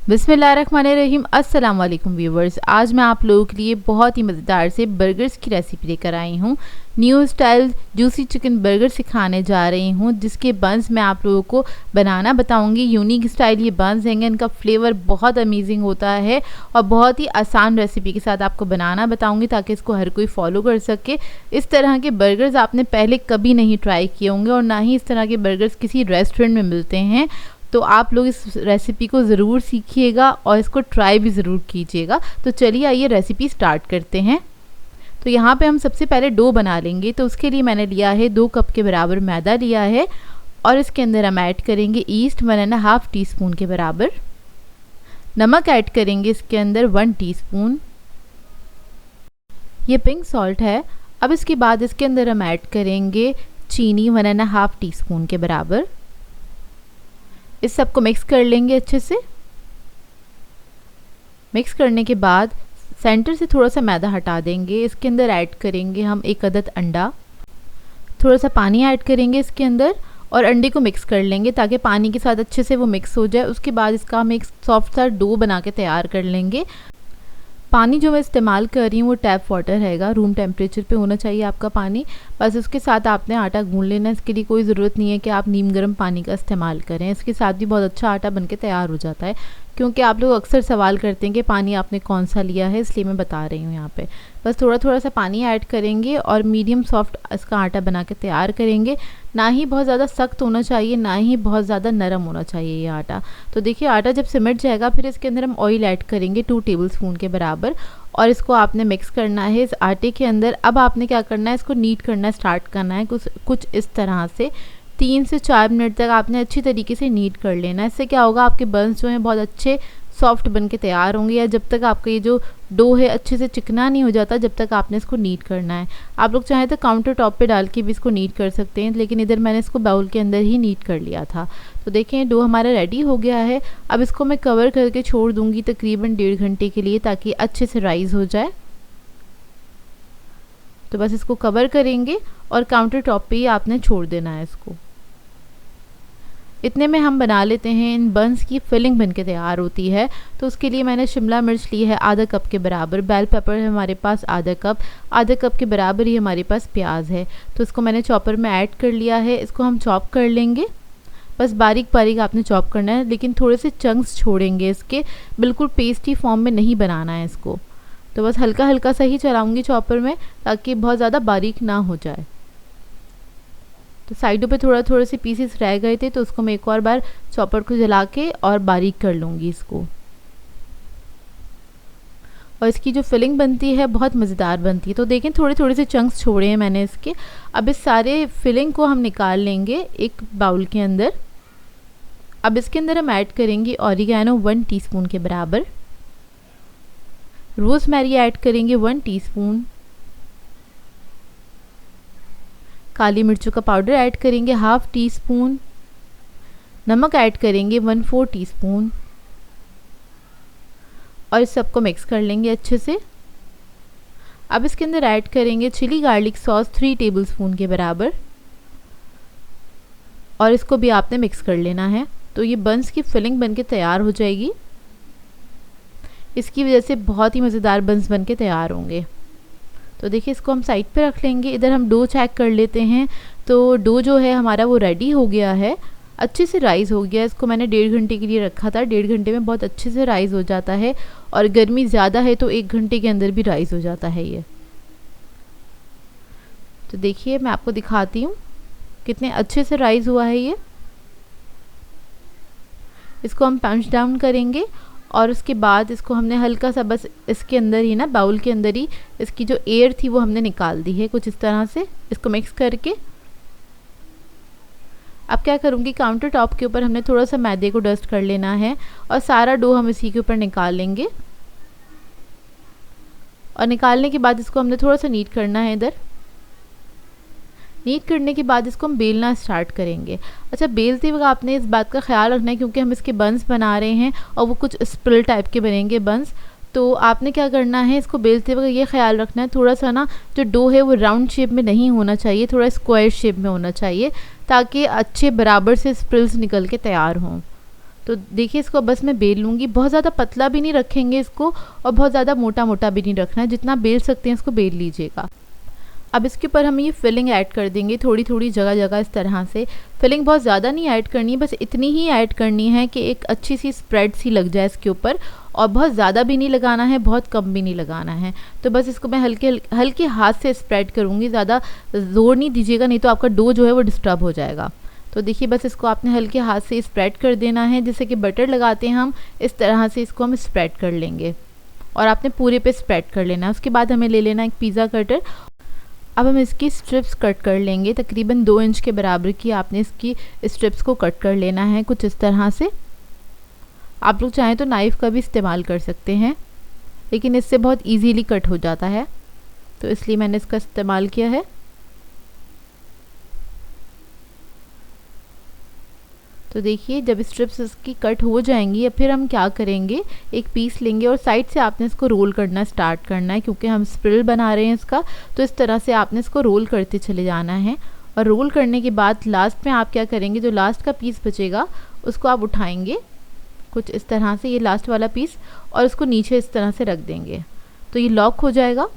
बिस्मिल्लाहिर्रहमानिर्रहीम। अस्सलाम वालेकुम व्यूवर्स, आज मैं आप लोगों के लिए बहुत ही मज़ेदार से बर्गर्स की रेसिपी लेकर आई हूँ। New style juicy chicken burger सिखाने जा रही हूँ, जिसके बंस मैं आप लोगों को बनाना बताऊँगी। यूनिक स्टाइल ये बंस हैं, इनका फ्लेवर बहुत अमेजिंग होता है और बहुत ही आसान रेसिपी के साथ आपको बनाना बताऊँगी ताकि इसको हर कोई फॉलो कर सके। इस तरह के बर्गर्स आपने पहले कभी नहीं ट्राई किए होंगे और ना ही इस तरह के बर्गर्स किसी रेस्टोरेंट में मिलते हैं। तो आप लोग इस रेसिपी को ज़रूर सीखिएगा और इसको ट्राई भी ज़रूर कीजिएगा। तो चलिए आइए रेसिपी स्टार्ट करते हैं। तो यहाँ पे हम सबसे पहले डो बना लेंगे। तो उसके लिए मैंने लिया है 2 कप के बराबर मैदा लिया है और इसके अंदर हम ऐड करेंगे ईस्ट 1.5 टीस्पून के बराबर। नमक ऐड करेंगे इसके अंदर 1 टीस्पून। ये पिंक सॉल्ट है। अब इसके बाद इसके अंदर हम ऐड करेंगे चीनी 1.5 टीस्पून के बराबर। इस सबको मिक्स कर लेंगे अच्छे से। मिक्स करने के बाद सेंटर से थोड़ा सा मैदा हटा देंगे। इसके अंदर ऐड करेंगे हम 1 अदद अंडा। थोड़ा सा पानी ऐड करेंगे इसके अंदर और अंडे को मिक्स कर लेंगे ताकि पानी के साथ अच्छे से वो मिक्स हो जाए। उसके बाद इसका हम एक सॉफ्ट सा डो बना के तैयार कर लेंगे। पानी जो मैं इस्तेमाल कर रही हूँ वो टैप वाटर रहेगा, रूम टेम्परेचर पे होना चाहिए आपका पानी। बस उसके साथ आपने आटा गूंद लेना। इसके लिए कोई ज़रूरत नहीं है कि आप नीम गर्म पानी का इस्तेमाल करें। इसके साथ भी बहुत अच्छा आटा बनके तैयार हो जाता है, क्योंकि आप लोग अक्सर सवाल करते हैं कि पानी आपने कौन सा लिया है, इसलिए मैं बता रही हूँ यहाँ पे। बस थोड़ा थोड़ा सा पानी ऐड करेंगे और मीडियम सॉफ्ट इसका आटा बना के तैयार करेंगे। ना ही बहुत ज़्यादा सख्त होना चाहिए, ना ही बहुत ज़्यादा नरम होना चाहिए ये आटा। तो देखिए आटा जब सिमट जाएगा फिर इसके अंदर हम ऑयल ऐड करेंगे 2 टेबलस्पून के बराबर और इसको आपने मिक्स करना है इस आटे के अंदर। अब आपने क्या करना है, इसको नीट करना स्टार्ट करना है कुछ इस तरह से। 3 से 4 मिनट तक आपने अच्छी तरीके से नीट कर लेना है। इससे क्या होगा, आपके बंस जो हैं बहुत अच्छे सॉफ्ट बन के तैयार होंगे। या जब तक आपका ये जो डो है अच्छे से चिकना नहीं हो जाता, जब तक आपने इसको नीट करना है। आप लोग चाहें तो काउंटर टॉप पे डाल के भी इसको नीट कर सकते हैं, लेकिन इधर मैंने इसको बाउल के अंदर ही नीट कर लिया था। तो देखें डो हमारा रेडी हो गया है। अब इसको मैं कवर करके छोड़ दूँगी तकरीबन 1.5 घंटे के लिए, ताकि अच्छे से राइज़ हो जाए। तो बस इसको कवर करेंगे और काउंटर टॉप पे ही आपने छोड़ देना है इसको। इतने में हम बना लेते हैं इन बंस की फिलिंग बनके तैयार होती है। तो उसके लिए मैंने शिमला मिर्च ली है आधा कप के बराबर, बेल पेपर है हमारे पास आधा कप के बराबर ही हमारे पास प्याज है। तो इसको मैंने चॉपर में ऐड कर लिया है। इसको हम चॉप कर लेंगे। बस बारीक बारीक आपने चॉप करना है, लेकिन थोड़े से चंक्स छोड़ेंगे इसके, बिल्कुल पेस्टी फॉर्म में नहीं बनाना है इसको। तो बस हल्का हल्का सा ही चलाऊँगी चॉपर में, ताकि बहुत ज़्यादा बारीक ना हो जाए। तो साइडों पे थोड़े से पीसेस रह गए थे, तो उसको मैं एक और बार चॉपर को जला के और बारीक कर लूँगी इसको। और इसकी जो फिलिंग बनती है बहुत मज़ेदार बनती है। तो देखें थोड़े से चंक्स छोड़े हैं मैंने इसके। अब इस सारे फिलिंग को हम निकाल लेंगे एक बाउल के अंदर। अब इसके अंदर हम ऐड करेंगे ऑरिगेनो 1 टीस्पून के बराबर। रोज़मेरी ऐड करेंगे 1 टीस्पून। काली मिर्चों का पाउडर ऐड करेंगे 1/2 टीस्पून। नमक ऐड करेंगे 1/4 टीस्पून और इस सबको मिक्स कर लेंगे अच्छे से। अब इसके अंदर ऐड करेंगे चिली गार्लिक सॉस 3 टेबलस्पून के बराबर और इसको भी आपने मिक्स कर लेना है। तो ये बंस की फिलिंग बनके तैयार हो जाएगी। इसकी वजह से बहुत ही मज़ेदार बंस बनके तैयार होंगे। तो देखिए इसको हम साइड पे रख लेंगे। इधर हम डो चेक कर लेते हैं। तो डो जो है हमारा वो रेडी हो गया है, अच्छे से राइज़ हो गया। इसको मैंने 1.5 घंटे के लिए रखा था। 1.5 घंटे में बहुत अच्छे से राइज़ हो जाता है और गर्मी ज़्यादा है तो 1 घंटे के अंदर भी राइज़ हो जाता है ये। तो देखिए मैं आपको दिखाती हूँ कितने अच्छे से राइज़ हुआ है ये। इसको हम पंच डाउन करेंगे और उसके बाद इसको हमने हल्का सा बस इसके अंदर ही ना, बाउल के अंदर ही इसकी जो एयर थी वो हमने निकाल दी है कुछ इस तरह से। इसको मिक्स करके अब क्या करूँगी, काउंटर टॉप के ऊपर हमने थोड़ा सा मैदे को डस्ट कर लेना है और सारा डो हम इसी के ऊपर निकाल लेंगे। और निकालने के बाद इसको हमने थोड़ा सा नीट करना है। इधर नीट करने के बाद इसको हम बेलना स्टार्ट करेंगे। अच्छा, बेलते वक्त आपने इस बात का ख्याल रखना है क्योंकि हम इसके बंस बना रहे हैं और वो कुछ स्प्रिल टाइप के बनेंगे बंस। तो आपने क्या करना है, इसको बेलते वक्त ये ख्याल रखना है थोड़ा सा ना जो डो है वो राउंड शेप में नहीं होना चाहिए, थोड़ा स्क्वायर शेप में होना चाहिए, ताकि अच्छे बराबर से स्प्रिल्स निकल के तैयार हों। तो देखिए इसको बस मैं बेल लूँगी, बहुत ज़्यादा पतला भी नहीं रखेंगे इसको और बहुत ज़्यादा मोटा मोटा भी नहीं रखना है, जितना बेल सकते हैं इसको बेल लीजिएगा। अब इसके ऊपर हम ये फिलिंग ऐड कर देंगे थोड़ी थोड़ी जगह जगह इस तरह से। फिलिंग बहुत ज़्यादा नहीं ऐड करनी है, बस इतनी ही ऐड करनी है कि एक अच्छी सी स्प्रेड सी लग जाए इसके ऊपर, और बहुत ज़्यादा भी नहीं लगाना है, बहुत कम भी नहीं लगाना है। तो बस इसको मैं हल्के हल्के हाथ से स्प्रेड करूँगी, ज़्यादा ज़ोर नहीं दीजिएगा, नहीं तो आपका डो जो है वो डिस्टर्ब हो जाएगा। तो देखिए बस इसको आपने हल्के हाथ से स्प्रेड कर देना है, जैसे कि बटर लगाते हैं हम, इस तरह से इसको हम स्प्रेड कर लेंगे और आपने पूरे पे स्प्रेड कर लेना है। उसके बाद हमें ले लेना एक पिज़्ज़ा कटर। अब हम इसकी स्ट्रिप्स कट कर लेंगे, तकरीबन 2 इंच के बराबर की आपने इसकी स्ट्रिप्स को कट कर लेना है कुछ इस तरह से। आप लोग चाहें तो नाइफ़ का भी इस्तेमाल कर सकते हैं, लेकिन इससे बहुत इजीली कट हो जाता है, तो इसलिए मैंने इसका इस्तेमाल किया है। तो देखिए जब स्ट्रिप्स इसकी कट हो जाएंगी, फिर हम क्या करेंगे, एक पीस लेंगे और साइड से आपने इसको रोल करना स्टार्ट करना है, क्योंकि हम स्प्रिल बना रहे हैं इसका, तो इस तरह से आपने इसको रोल करते चले जाना है। और रोल करने के बाद लास्ट में आप क्या करेंगे, जो लास्ट का पीस बचेगा उसको आप उठाएंगे कुछ इस तरह से, ये लास्ट वाला पीस, और उसको नीचे इस तरह से रख देंगे, तो ये लॉक हो जाएगा।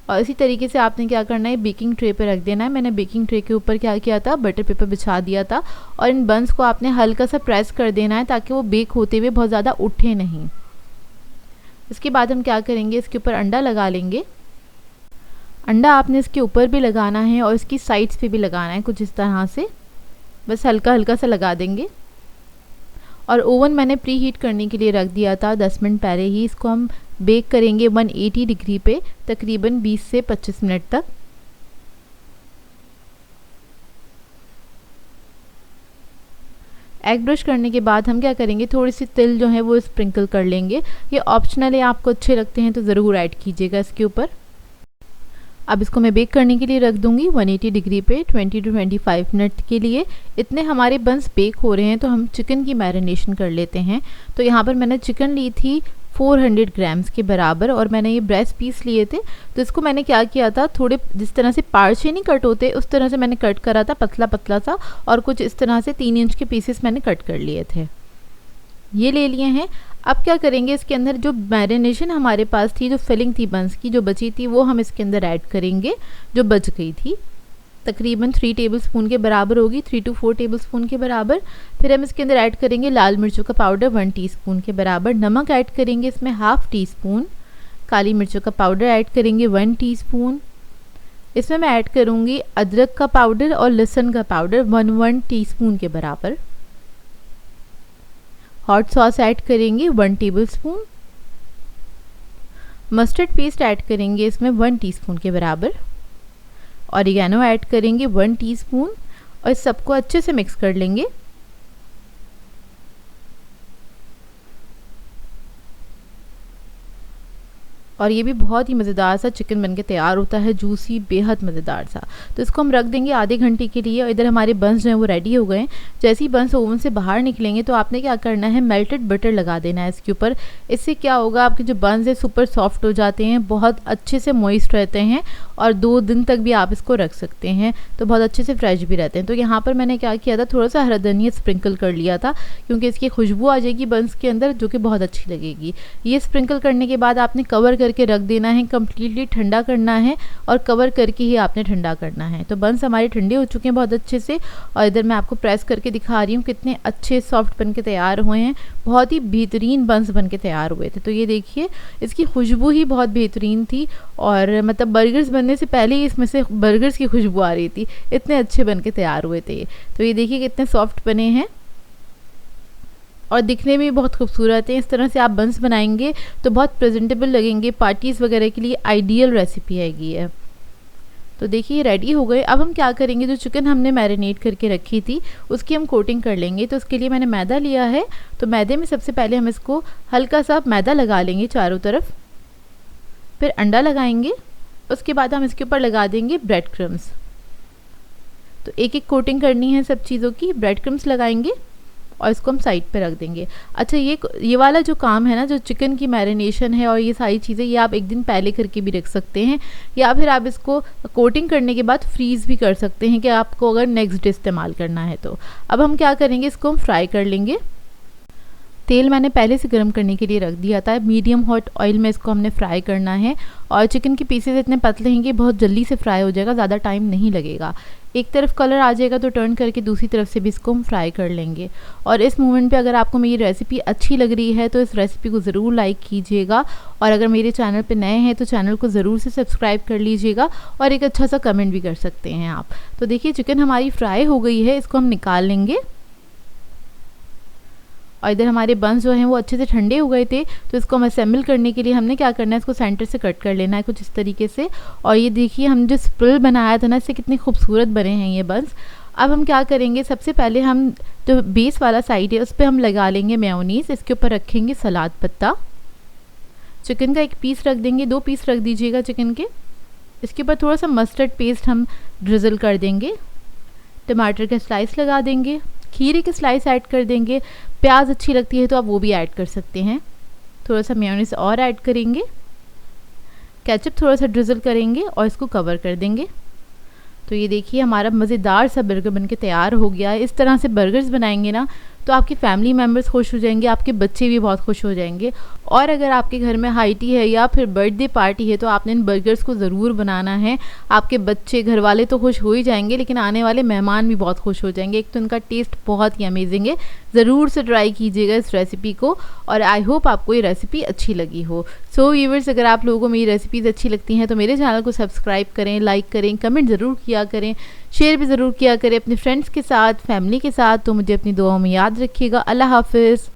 और इसी तरीके से आपने क्या करना है, बेकिंग ट्रे पे रख देना है। मैंने बेकिंग ट्रे के ऊपर क्या किया था, बटर पेपर बिछा दिया था, और इन बंस को आपने हल्का सा प्रेस कर देना है ताकि वो बेक होते हुए बहुत ज़्यादा उठे नहीं। इसके बाद हम क्या करेंगे, इसके ऊपर अंडा लगा लेंगे। अंडा आपने इसके ऊपर भी लगाना है और इसकी साइड्स पे भी लगाना है कुछ इस तरह से, बस हल्का हल्का सा लगा देंगे। और ओवन मैंने प्री हीट करने के लिए रख दिया था 10 मिनट पहले ही। इसको हम बेक करेंगे 180 डिग्री पे तकरीबन 20 से 25 मिनट तक। एग ब्रश करने के बाद हम क्या करेंगे, थोड़ी सी तिल जो है वो स्प्रिंकल कर लेंगे। ये ऑप्शनल है, आपको अच्छे लगते हैं तो ज़रूर ऐड कीजिएगा इसके ऊपर। अब इसको मैं बेक करने के लिए रख दूंगी 180 डिग्री पे 20 to 25 मिनट के लिए। इतने हमारे बंस बेक हो रहे हैं तो हम चिकन की मैरिनेशन कर लेते हैं। तो यहाँ पर मैंने चिकन ली थी 400 ग्राम्स के बराबर, और मैंने ये ब्रेस्ट पीस लिए थे। तो इसको मैंने क्या किया था, थोड़े जिस तरह से पार्चे नहीं कट होते उस तरह से मैंने कट करा था, पतला पतला सा, और कुछ इस तरह से 3 इंच के पीसेस मैंने कट कर लिए थे, ये ले लिए हैं। अब क्या करेंगे, इसके अंदर जो मैरिनेशन हमारे पास थी, जो फिलिंग थी बंस की जो बची थी, वो हम इसके अंदर ऐड करेंगे, जो बच गई थी तकरीबन 3 टेबलस्पून के बराबर होगी, 3 to 4 टेबलस्पून के बराबर। फिर हम इसके अंदर ऐड करेंगे लाल मिर्चों का पाउडर 1 टीस्पून के बराबर, नमक ऐड करेंगे इसमें 1/2 टीस्पून, काली मिर्चों का पाउडर ऐड करेंगे 1 टीस्पून। इसमें मैं ऐड करूँगी अदरक का पाउडर और लहसुन का पाउडर 1 टीस्पून के बराबर। हॉट सॉस ऐड करेंगे 1 टेबलस्पून। मस्टर्ड पेस्ट ऐड करेंगे इसमें 1 टीस्पून के बराबर। ऑरिगेनो ऐड करेंगे 1 टीस्पून, और इस सबको अच्छे से मिक्स कर लेंगे। और ये भी बहुत ही मज़ेदार सा चिकन बनके तैयार होता है, जूसी, बेहद मज़ेदार सा। तो इसको हम रख देंगे आधे घंटे के लिए, और इधर हमारे बंस जो हैं वो रेडी हो गए हैं। जैसे ही बंस ओवन से बाहर निकलेंगे तो आपने क्या करना है, मेल्टेड बटर लगा देना है इसके ऊपर। इससे क्या होगा, आपके जो बंस है सुपर सॉफ्ट हो जाते हैं, बहुत अच्छे से मॉइस्ट रहते हैं, और 2 दिन तक भी आप इसको रख सकते हैं, तो बहुत अच्छे से फ्रेश भी रहते हैं। तो यहाँ पर मैंने क्या किया था, थोड़ा सा हरा धनिया स्प्रिंकल कर लिया था, क्योंकि इसकी खुशबू आ जाएगी बंस के अंदर, जो कि बहुत अच्छी लगेगी। ये स्प्रिंकल करने के बाद आपने कवर करके रख देना है, कंप्लीटली ठंडा करना है, और कवर करके ही आपने ठंडा करना है। तो बंस हमारे ठंडे हो चुके हैं बहुत अच्छे से, और इधर मैं आपको प्रेस करके दिखा रही हूँ कितने अच्छे सॉफ्ट बन के तैयार हुए हैं, बहुत ही बेहतरीन बंस बन के तैयार हुए थे। तो ये देखिए इसकी खुशबू ही बहुत बेहतरीन थी, और मतलब बर्गर्स बनने से पहले ही इसमें से बर्गर्स की खुशबू आ रही थी, इतने अच्छे बन के तैयार हुए थे। तो ये देखिए कितने सॉफ्ट बने हैं, और दिखने में भी बहुत खूबसूरत है। इस तरह से आप बंस बनाएंगे तो बहुत प्रेजेंटेबल लगेंगे, पार्टीज़ वगैरह के लिए आइडियल रेसिपी है ये। तो देखिए रेडी हो गए। अब हम क्या करेंगे, जो चिकन हमने मैरिनेट करके रखी थी उसकी हम कोटिंग कर लेंगे। तो उसके लिए मैंने मैदा लिया है, तो मैदे में सबसे पहले हम इसको हल्का सा मैदा लगा लेंगे चारों तरफ, फिर अंडा लगाएंगे, उसके बाद हम इसके ऊपर लगा देंगे ब्रेड क्रम्स। तो एक एक कोटिंग करनी है सब चीज़ों की, ब्रेड क्रम्स लगाएंगे और इसको हम साइड पे रख देंगे। अच्छा, ये वाला जो काम है ना, जो चिकन की मैरिनेशन है और ये सारी चीज़ें, ये आप एक दिन पहले करके भी रख सकते हैं, या फिर आप इसको कोटिंग करने के बाद फ्रीज़ भी कर सकते हैं कि आपको अगर नेक्स्ट डे इस्तेमाल करना है तो। अब हम क्या करेंगे, इसको हम फ्राई कर लेंगे। तेल मैंने पहले से गर्म करने के लिए रख दिया था। मीडियम हॉट ऑयल में इसको हमने फ्राई करना है और चिकन के पीसेस इतने पतले हैं कि बहुत जल्दी से फ्राई हो जाएगा, ज़्यादा टाइम नहीं लगेगा। एक तरफ कलर आ जाएगा तो टर्न करके दूसरी तरफ से भी इसको हम फ्राई कर लेंगे। और इस मोमेंट पे अगर आपको मेरी रेसिपी अच्छी लग रही है तो इस रेसिपी को ज़रूर लाइक कीजिएगा, और अगर मेरे चैनल पे नए हैं तो चैनल को ज़रूर से सब्सक्राइब कर लीजिएगा और एक अच्छा सा कमेंट भी कर सकते हैं आप। तो देखिए चिकन हमारी फ्राई हो गई है, इसको हम निकाल लेंगे। और इधर हमारे बंस जो हैं वो अच्छे से ठंडे हो गए थे, तो इसको हम असेंबल करने के लिए हमने क्या करना है, इसको सेंटर से कट कर लेना है कुछ इस तरीके से। और ये देखिए हम जो स्प्रिल बनाया था ना, इससे कितने खूबसूरत बने हैं ये बंस। अब हम क्या करेंगे, सबसे पहले हम जो बेस वाला साइड है उस पर हम लगा लेंगे मेयोनीज़, इसके ऊपर रखेंगे सलाद पत्ता, चिकन का एक पीस रख देंगे, 2 पीस रख दीजिएगा चिकन के। इसके ऊपर थोड़ा सा मस्टर्ड पेस्ट हम ड्रिजल कर देंगे, टमाटर का स्लाइस लगा देंगे, खीरे के स्लाइस ऐड कर देंगे, प्याज अच्छी लगती है तो आप वो भी ऐड कर सकते हैं। थोड़ा सा मेयोनीज और ऐड करेंगे, केचप थोड़ा सा ड्रिजल करेंगे और इसको कवर कर देंगे। तो ये देखिए हमारा मज़ेदार सा बर्गर बनके तैयार हो गया है। इस तरह से बर्गर्स बनाएंगे ना तो आपके फैमिली मेम्बर्स खुश हो जाएंगे, आपके बच्चे भी बहुत खुश हो जाएंगे। और अगर आपके घर में हाई टी है या फिर बर्थडे पार्टी है तो आपने इन बर्गर्स को ज़रूर बनाना है। आपके बच्चे घर वाले तो खुश हो ही जाएंगे, लेकिन आने वाले मेहमान भी बहुत खुश हो जाएंगे। एक तो इनका टेस्ट बहुत ही अमेजिंग है, ज़रूर से ट्राई कीजिएगा इस रेसिपी को, और आई होप आपको ये रेसिपी अच्छी लगी हो। सो व्यूअर्स, अगर आप लोगों को मेरी रेसिपीज़ अच्छी लगती हैं तो मेरे चैनल को सब्सक्राइब करें, लाइक करें, कमेंट ज़रूर किया करें, शेयर भी ज़रूर किया करें अपने फ्रेंड्स के साथ, फैमिली के साथ। तो मुझे अपनी दुआओं में याद रखिएगा। अल्लाह हाफ़िज़।